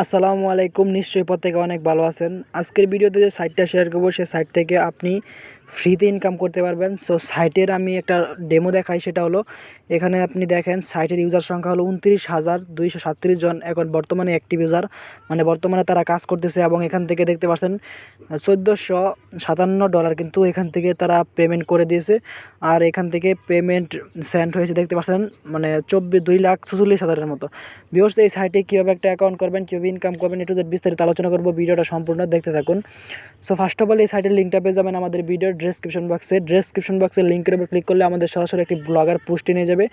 আসসালামু আলাইকুম। নিশ্চয়ই প্রত্যেকে অনেক ভালো আছেন। আজকের ভিডিওতে যে সাইটটা শেয়ার করবো সেই সাইট থেকে আপনি ফ্রিতে ইনকাম করতে পারবেন। সো সাইটের আমি একটা ডেমো দেখাই, সেটা হলো এখানে আপনি দেখেন সাইটের ইউজার সংখ্যা হলো 29,237 জন এখন বর্তমানে অ্যাক্টিভ ইউজার, মানে বর্তমানে তারা কাজ করতেছে। এবং এখান থেকে দেখতে পাচ্ছেন $1457 কিন্তু এখান থেকে তারা পেমেন্ট করে দিয়েছে। আর এখান থেকে পেমেন্ট সেন্ড হয়েছে দেখতে পাচ্ছেন, মানে 2,46,000-এর মতো। ভিউয়ার্স, এই সাইটে কীভাবে একটা অ্যাকাউন্ট করবেন, কীভাবে ইনকাম করবেন, একটু বিস্তারিত আলোচনা করবো। ভিডিওটা সম্পূর্ণ দেখতে থাকুন। সো ফার্স্ট অফ অল এই সাইটের লিঙ্কটা পেয়ে যাবেন আমাদের ভিডিওর ডেসক্রিপশন বক্সের লিঙ্কের উপর ক্লিক করলে আমাদের সরাসরি একটি ব্লগার পোস্টে নিয়ে যাবে,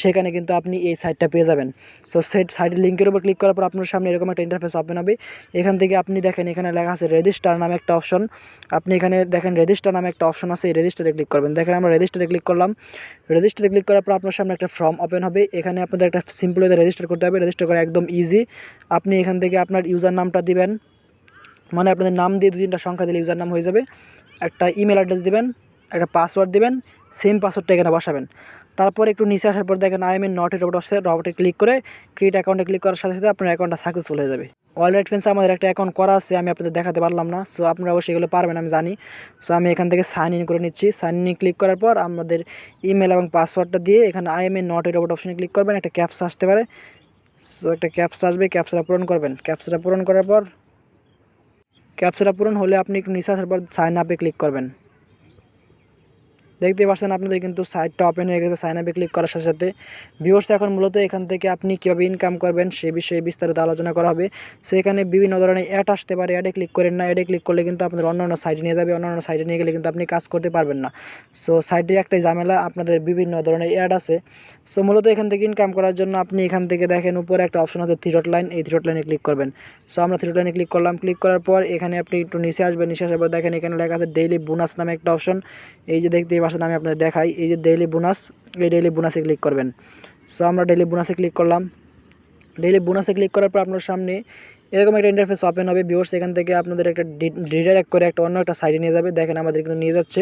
সেখানে কিন্তু আপনি এই সাইটটা পেয়ে যাবেন। সো সাইটের লিঙ্কের উপর ক্লিক করার পর আপনার সামনে এরকম একটা ইন্টারফেস ওপেন হবে। এখান থেকে আপনি দেখেন এখানে লেখা আছে রেজিস্টার নামে একটা অপশন। আপনি এখানে দেখেন রেজিস্টার নামে একটা অপশন আছে, এই রেজিস্টারে ক্লিক করবেন। দেখেন আমরা রেজিস্টারে ক্লিক করলাম। রেজিস্টারে ক্লিক করার পর আপনার সামনে একটা ফর্ম ওপেন হবে। এখানে আপনাদের একটা সিম্পল ওয়েতে রেজিস্টার করতে হবে। রেজিস্টার করা একদম ইজি। আপনি এখান থেকে আপনার ইউজার নামটা দিবেন, মানে আপনাদের নাম দিয়ে 2-3টা সংখ্যা দিলে ইউজার নাম হয়ে যাবে। একটা ইমেল অ্যাড্রেস দিবেন, একটা পাসওয়ার্ড দিবেন, সেম পাসওয়ার্ডটা এখানে বসাবেন। তারপর একটু নিচে আসার পর দেখেন I am in not a robot আসছে, রোবটে ক্লিক করে ক্রিয়েট অ্যাকাউন্টে ক্লিক করার সাথে সাথে আপনার অ্যাকাউন্টটা সাকসেসফুল হয়ে যাবে। অলরাইট ফ্রেন্ডস, আমাদের একটা অ্যাকাউন্ট করা আছে, আমি আপনাদের দেখাতে পারলাম না। সো আপনারা অবশ্যই এগুলো পারবেন, আমি জানি। সো আমি এখান থেকে সাইন ইন করে নিচ্ছি। সাইন ইন ক্লিক করার পর আমাদের ইমেল এবং পাসওয়ার্ডটা দিয়ে এখানে I am in not a robot অপশনে ক্লিক করবেন। একটা ক্যাপচা আসতে পারে, সো একটা ক্যাপচা আসবে, ক্যাপচাটা পূরণ করবেন। ক্যাপচাটা পূরণ করার পর ক্যাপচাটা পূরণ হলে আপনি একটু নিচে আসার পর সাইন আপে ক্লিক করবেন। দেখতে পাচ্ছেন আপনাদের কিন্তু সাইটটা ওপেন হয়ে গেছে সাইন আপে ক্লিক করার সাথে সাথে। ভিউয়ার্স, এখন মূলত এখান থেকে আপনি কীভাবে ইনকাম করবেন সে বিষয়ে বিস্তারিত আলোচনা করা হবে। সো এখানে বিভিন্ন ধরনের অ্যাড আসতে পারে, অ্যাডে ক্লিক করেন না। অ্যাডে ক্লিক করলে কিন্তু আপনাদের অন্যান্য সাইটে নিয়ে যাবে, অন্যান্য সাইটে নিয়ে গেলে কিন্তু আপনি কাজ করতে পারবেন না। সো সাইটে একটাই ঝামেলা, আপনাদের বিভিন্ন ধরনের অ্যাড আছে। সো মূলত এখান থেকে ইনকাম করার জন্য আপনি এখান থেকে দেখেন উপরে একটা অপশন আছে থ্রি ডট লাইন, এই থ্রি ডট লাইনে ক্লিক করবেন। সো আমরা থ্রি ডট লাইনে ক্লিক করলাম। ক্লিক করার পর এখানে আপনি একটু নিচে আসবেন। নিচে আসার পর দেখেন এখানে লেখা আছে ডেইলি বোনাস নামে একটা অপশন। এই যে দেখতেই পাচ্ছেন, আমি আপনাদের দেখাই, এই যে ডেইলি বোনাস, এই ডেইলি বোনাসে ক্লিক করবেন। সো আমরা ডেইলি বোনাসে ক্লিক করলাম। ডেইলি বোনাসে ক্লিক করার পর আপনার সামনে এরকম একটা ইন্টারফেস ওপেন হবে। ভিউয়ার্স, এখান থেকে আপনাদের একটা রিডাইরেক্ট করে একটা অন্য একটা সাইটে নিয়ে যাবে। দেখেন আমাদের কিন্তু নিয়ে যাচ্ছে।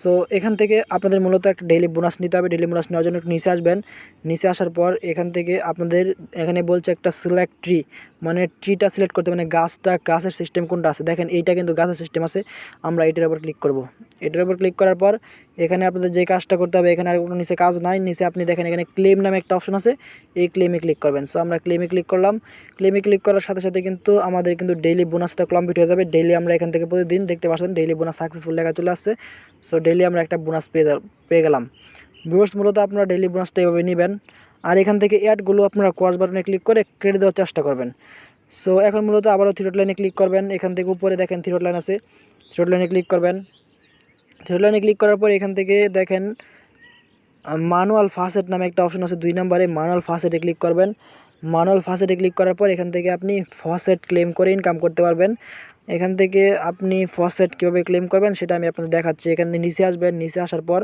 সো এখান থেকে আপনাদের মূলত একটা ডেইলি বোনাস নিতে হবে। ডেইলি বোনাস নেওয়ার জন্য একটু নিচে আসবেন। নিচে আসার পর এখান থেকে আপনাদের এখানে বলছে একটা সিলেক্ট ট্রি, মানে ট্রিটা সিলেক্ট করতে, মানে গাছের সিস্টেম কোনটা আছে। দেখেন এইটা কিন্তু গাছের সিস্টেম আছে, আমরা এটার উপর ক্লিক করব। এটার উপর ক্লিক করার পর এখানে আপনাদের যে কাজটা করতে হবে, এখানে আর কোনো নিচে কাজ নাই। নিচে আপনি দেখেন এখানে ক্লেম নামে একটা অপশন আছে, এই ক্লেমে ক্লিক করবেন। সো আমরা ক্লেমে ক্লিক করলাম। ক্লেমে ক্লিক করার সাথে সাথে কিন্তু আমাদের কিন্তু ডেইলি বোনাসটা কমপ্লিট হয়ে যাবে। ডেইলি আমরা এখান থেকে প্রতিদিন দেখতে পাচ্ছেন ডেইলি বোনাস সাকসেসফুল লেখা চলে আসছে। সো ডেইলি আমরা একটা বোনাস পেয়ে গেলাম। ভিউয়ার্স, মূলত আপনারা ডেইলি বোনাসটা এভাবে নেবেন। আর এখান থেকে অ্যাডগুলো আপনারা ক্রস বাটনে ক্লিক করে ক্রেডিট দেওয়ার চেষ্টা করবেন। সো এখন মূলত আবারও থ্রি ডট লাইনে ক্লিক করবেন। এখান থেকে উপরে দেখেন থ্রি ডট লাইন আছে, থ্রি ডট লাইনে ক্লিক করবেন। থ্রি ডট লাইনে ক্লিক করার পর এখান থেকে দেখেন ম্যানুয়াল ফাসেট নামে একটা অপশন আছে 2 নম্বরে, ম্যানুয়াল ফাসেটে ক্লিক করবেন। ম্যানুয়াল ফাসেটে ক্লিক করার পর এখান থেকে আপনি ফসেট ক্লেম করে ইনকাম করতে পারবেন। এখান থেকে আপনি ফসেট কীভাবে ক্লেম করবেন সেটা আমি আপনাদের দেখাচ্ছি। এখান থেকে নিচে আসবেন। নিচে আসার পর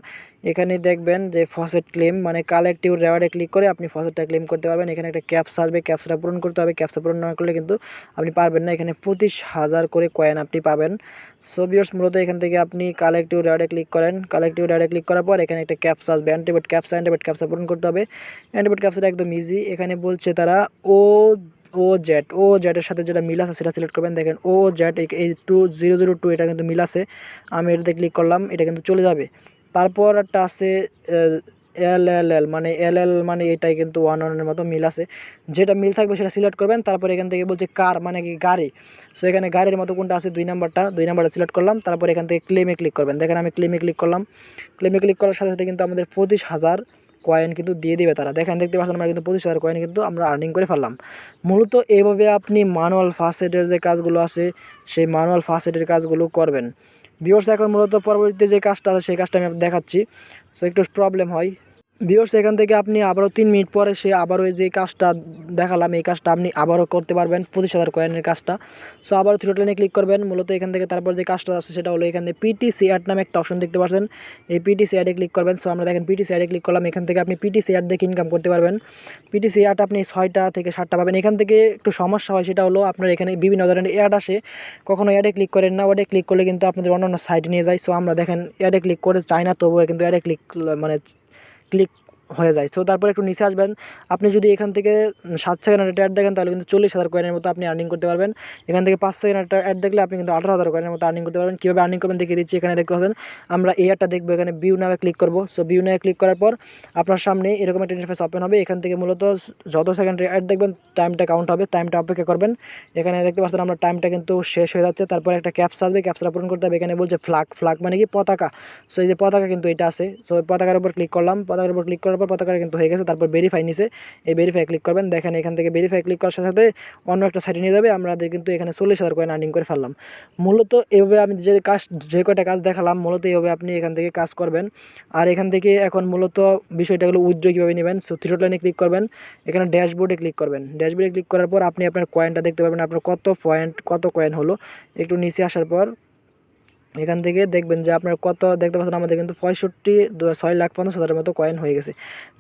এখানে দেখবেন যে ফসেট ক্লেম, মানে কালেক্টিভ রেওয়ার্ডে ক্লিক করে আপনি ফসেটটা ক্লেম করতে পারবেন। এখানে একটা ক্যাপচা আসবে, ক্যাপচাটা পূরণ করতে হবে। ক্যাপচা পূরণ না করলে কিন্তু আপনি পারবেন না। এখানে 25,000 করে কয়েন আপনি পাবেন। সো ভিউয়ার্স, মূলত এখান থেকে আপনি কালেক্টিভ রেওয়ার্ডে ক্লিক করেন। কালেক্টিভ রেওয়ার্ডে ক্লিক করার পর এখানে একটা ক্যাপচা আসবে, অ্যান্টিবায়োট ক্যাপচা পূরণ করতে হবে। অ্যান্টিবায়োট ক্যাপচাটা একদম ইজি। এখানে বলছে তারা ও জেটের সাথে যেটা মিল আছে সেটা সিলেক্ট করবেন। দেখেন ও জেট, এই 2002 এটা কিন্তু মিল আছে। আমি এটাতে ক্লিক করলাম, এটা কিন্তু চলে যাবে। তারপর একটা আছে এল মানে এটাই কিন্তু 1-1 মতো মিল আছে। যেটা মিল থাকবে সেটা সিলেক্ট করবেন। তারপর এখান থেকে বলছে কার, মানে কি গাড়ি। সো এখানে গাড়ির মতো কোনটা আছে 2 নাম্বারটা সিলেক্ট করলাম। তারপর এখান থেকে ক্লেমে ক্লিক করবেন। দেখেন আমি ক্লেমে ক্লিক করলাম। ক্লেমে ক্লিক করার সাথে সাথে কিন্তু আমাদের 25,000 কয়েন কিন্তু দিয়ে দিবে তারা। দেখেন দেখতে পাচ্ছেন আমরা কিন্তু 25,000 কয়েন কিন্তু আমরা আর্নিং করে ফেললাম। মূলত এইভাবে আপনি ম্যানুয়াল ফাসেটের যে কাজগুলো আছে সেই ম্যানুয়াল ফাসেটের কাজগুলো করবেন। ভিউয়ার্স, এখন মূলত পরবর্তীতে যে কাজটা আছে সেই কাজটা আমি দেখাচ্ছি। সো একটু প্রবলেম হয়। ভিউয়ার্স, এখান থেকে আপনি আবারও 3 মিনিট পরে সে আবারও যে কাজটা দেখালাম এই কাজটা আপনি আবারও করতে পারবেন, 25,000 কয়েনের কাজটা। সো আবারও থ্রি ডট লাইনে ক্লিক করবেন। মূলত এখান থেকে তারপর যে কাজটা আছে সেটা হলো এখানে পিটিসি অ্যাড নামে একটা অপশন দেখতে পাচ্ছেন, এই পিটিসি অ্যাডে ক্লিক করবেন। সো আমরা দেখেন পিটিসি অ্যাডে ক্লিক করলাম। এখান থেকে আপনি পিটিসি অ্যাড দেখে ইনকাম করতে পারবেন। পিটিসি অ্যাড আপনি 6টা থেকে 7টা পাবেন। এখান থেকে একটু সমস্যা হয়, সেটা হলো আপনার এখানে বিভিন্ন ধরনের অ্যাড আসে, কখনো অ্যাডে ক্লিক করেন না। অ্যাডে ক্লিক করলে কিন্তু আপনাদের অন্যান্য সাইটে নিয়ে যায়। সো আমরা দেখেন অ্যাডে ক্লিক করে চাই না, তবুও কিন্তু অ্যাডে ক্লিক হয়ে যায়। সো তারপর একটু নিচে আসবেন, আপনি যদি এখান থেকে 7 সেকেন্ড একটা অ্যাড দেখেন তাহলে কিন্তু 40,000 কয়েনের মতো আপনি আর্নিং করতে পারবেন। এখান থেকে 5 সেকেন্ড একটা অ্যাড দেখলে আপনি কিন্তু 18,000 কয়েনের মতো আর্নিং করতে পারবেন। কীভাবে আর্নিং করবেন দেখিয়ে দিচ্ছি। এখানে দেখতে পাচ্ছেন আমরা এই অ্যাডটা দেখবো, এখানে ভিউ নামে ক্লিক করবো। সো ভিউ নামে ক্লিক করার পর আপনার সামনে এরকম একটা ইন্টারফেস ওপেন হবে। এখান থেকে মূলত যত সেকেন্ডের অ্যাড দেখবেন টাইমটা কাউন্ট হবে, টাইমটা অপেক্ষা করবেন। এখানে দেখতে পাচ্ছেন আমরা টাইমটা কিন্তু শেষ হয়ে যাচ্ছে। তারপর একটা ক্যাপচা আসবে, ক্যাপচাটা পূরণ করতে হবে। এখানে বলছে ফ্ল্যাগ মানে কি পতাকা। সো এই যে পতাকা কিন্তু এটা আছে। সো পতাকার উপর ক্লিক করলাম, পতাকার উপর ক্লিক করার পর পতাকা কিন্তু হয়ে গেছে। তারপর ভেরিফাই নিচে এই ভেরিফাই ক্লিক করবেন। দেখেন এখান থেকে ভেরিফাই ক্লিক করার সাথে সাথে অন্য একটা সাইটে নিয়ে যাবে। আমাদের কিন্তু এখানে 40,000 কয়েন আর্নিং করে ফেললাম। মূলত এইভাবে আমি যে কয়টা কাজ দেখালাম মূলত এইভাবে আপনি এখান থেকে কাজ করবেন। আর এখান থেকে এখন মূলত বিষয়টা হলো উইথড্র কীভাবে নেবেন। সো থ্রি ডট লাইনে ক্লিক করবেন, এখানে ড্যাশবোর্ডে ক্লিক করবেন। ড্যাশবোর্ডে ক্লিক করার পর আপনি আপনার কয়েনটা দেখতে পারবেন, আপনার কত কয়েন হলো। একটু নিচে আসার পর এখান থেকে দেখবেন যে আপনার কত দেখতে পাচ্ছেন আমাদের কিন্তু 6,50,000 মতো কয়েন হয়ে গেছে।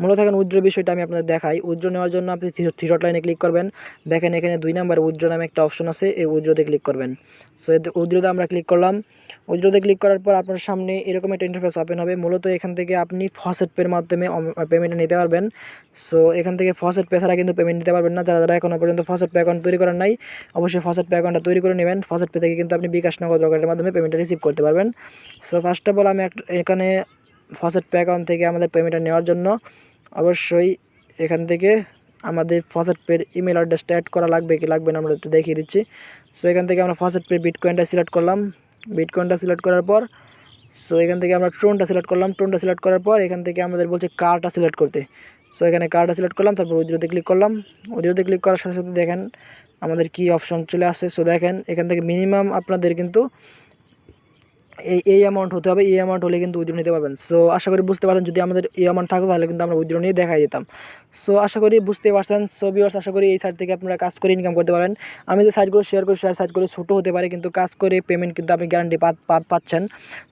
মূলত এখন উইথড্র বিষয়টা আমি আপনাদের দেখাই। উইথড্র নেওয়ার জন্য আপনি থ্রি ডট লাইনে ক্লিক করবেন। দেখেন এখানে 2 নাম্বার উইথড্র নামে একটা অপশন আছে, এই উইথড্রতে ক্লিক করবেন। সো উইথড্রতে আমরা ক্লিক করলাম। উইথড্রতে ক্লিক করার পর আপনার সামনে এরকম একটা ইন্টারফেস ওপেন হবে। মূলত এখান থেকে আপনি ফসেট পের মাধ্যমে পেমেন্ট নিতে পারবেন। সো এখান থেকে ফসেট পে ছাড়া কিন্তু পেমেন্ট নিতে পারবেন না। যারা এখনও পর্যন্ত ফসেট পে অ্যাকাউন্ট তৈরি করেন নাই অবশ্যই ফসেট পে অ্যাকাউন্টটা তৈরি করে নেবেন। ফসেট পে থেকে কিন্তু আপনি বিকাশ নগদ রকেটের মাধ্যমে পেমেন্টটা রিসিভ করতে পারবেন। সো ফার্স্ট অফ অল আমি এখানে ফসেট পে অ্যাকাউন্ট থেকে আমাদের পেমেন্টটা নেওয়ার জন্য অবশ্যই এখান থেকে আমাদের ফসেট পের ইমেল অ্যাড্রেসটা অ্যাড করা লাগবে কি লাগবে না আমরা একটু দেখিয়ে দিচ্ছি। সো এখান থেকে আমরা ফসেট পে বিটকয়েনটা সিলেক্ট করলাম। বিটকয়েনটা সিলেক্ট করার পর সো এখান থেকে আমরা টোনটা সিলেক্ট করলাম। টোনটা সিলেক্ট করার পর এখান থেকে আমাদের বলছে কার্ডটা সিলেক্ট করতে। সো এখানে কার্ডটা সিলেক্ট করলাম, তারপর উইথড্রতে ক্লিক করলাম। উইথড্রতে ক্লিক করার সাথে সাথে দেখেন আমাদের কি অপশন চলে আসছে। সো দেখেন এখান থেকে মিনিমাম আপনাদের কিন্তু এই অ্যামাউন্ট হতে হবে, এই অ্যামাউন্ট হলে কিন্তু উইথড্র নিতে পারবেন। সো আশা করি বুঝতে পারেন, যদি আমাদের এই অ্যামাউন্ট থাকতো তাহলে কিন্তু আমরা উইথড্র নিয়ে দেখাই দিতাম। সো আশা করি বুঝতে পারছেন। সো ভিউয়ার্স আশা করি এই সাইট থেকে আপনারা কাজ করে ইনকাম করতে পারেন। আমি যে সাইটগুলো শেয়ার করি সাইটগুলো ছোটো হতে পারে কিন্তু কাজ করে পেমেন্ট কিন্তু আপনি গ্যারান্টি পাচ্ছেন।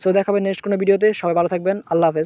সো দেখাবেন নেক্সট কোনো ভিডিওতে। সবাই ভালো থাকবেন, আল্লাহ হাফেজ।